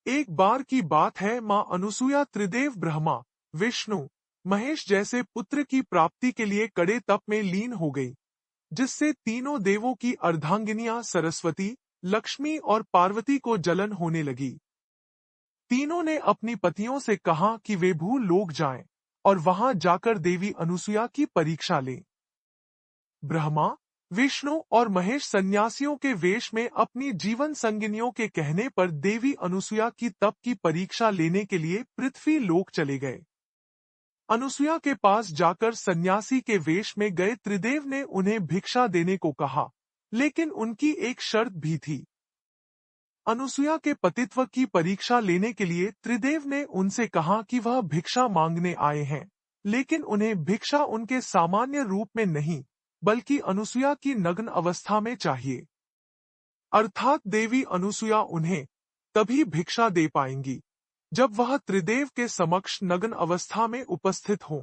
एक बार की बात है, मां अनुसुया त्रिदेव ब्रह्मा, विष्णु, महेश जैसे पुत्र की प्राप्ति के लिए कड़े तप में लीन हो गई, जिससे तीनों देवों की अर्धांगिनियां सरस्वती, लक्ष्मी और पार्वती को जलन होने लगी। तीनों ने अपनी पतियों से कहा कि वे भूलोक जाएं और वहां जाकर देवी अनुसुया की परीक्षा लें। ब्रह्मा, विष्णु और महेश सन्यासियों के वेश में अपनी जीवन संगिनियों के कहने पर देवी अनुसुया की तप की परीक्षा लेने के लिए पृथ्वी लोक चले गए। अनुसुया के पास जाकर सन्यासी के वेश में गए त्रिदेव ने उन्हें भिक्षा देने को कहा, लेकिन उनकी एक शर्त भी थी। अनुसुया के पतित्व की परीक्षा लेने के लिए त्रिदेव ने उनसे कहा कि वह भिक्षा मांगने आए हैं, लेकिन उन्हें भिक्षा उनके सामान्य रूप में नहीं, बल्कि अनुसुया की नग्न अवस्था में चाहिए। अर्थात देवी अनुसुया उन्हें तभी भिक्षा दे पाएंगी जब वह त्रिदेव के समक्ष नग्न अवस्था में उपस्थित हों।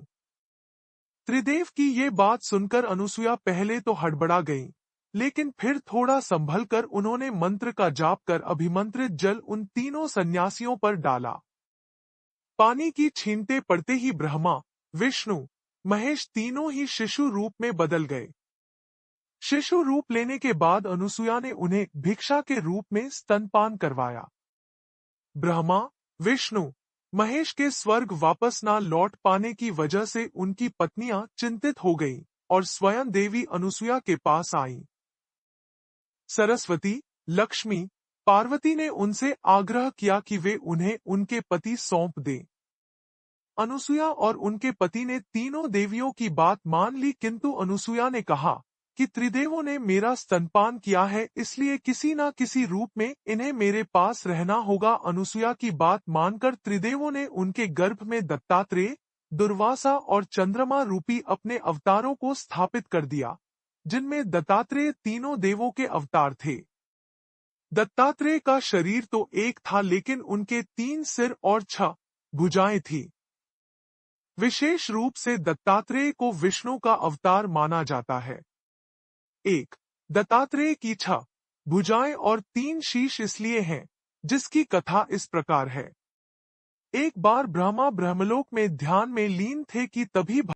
त्रिदेव की ये बात सुनकर अनुसुया पहले तो हड़बड़ा गईं, लेकिन फिर थोड़ा संभल कर उन्होंने मंत्र का जाप कर अभिमंत्रित जल उन तीनों सन्यासियों पर डाला। पानी की छींटे पड़ते ही ब्रह्मा, विष्णु, महेश तीनों ही शिशु रूप में बदल गए। शिशु रूप लेने के बाद अनुसुया ने उन्हें भिक्षा के रूप में स्तनपान करवाया। ब्रह्मा, विष्णु, महेश के स्वर्ग वापस ना लौट पाने की वजह से उनकी पत्नियां चिंतित हो गईं और स्वयं देवी अनुसुया के पास आईं। सरस्वती, लक्ष्मी, पार्वती ने उनसे आग्रह किया कि वे उन्हें उनके पति सौंप दें। अनुसुया और उनके पति ने तीनों देवियों की बात मान ली, किंतु अनुसुया ने कहा कि त्रिदेवों ने मेरा स्तनपान किया है, इसलिए किसी न किसी रूप में इन्हें मेरे पास रहना होगा। अनुसुया की बात मानकर त्रिदेवों ने उनके गर्भ में दत्तात्रेय, दुर्वासा और चंद्रमा रूपी अपने अवतारों को स्थापित कर दिया, जिनमें दत्तात्रेय तीनों देवों के अवतार थे। दत्तात्रेय का शरीर तो एक था, लेकिन उनके 3 सिर और 6 भुजाएं थीं। विशेष रूप से दत्तात्रेय को विष्णु का अवतार माना जाता है। एक दत्तात्रेय की 6 भुजाएं और 3 शीश इसलिए हैं, जिसकी कथा इस प्रकार है। एक बार ब्रह्मा ब्रह्मलोक में ध्यान में लीन थे कि तभी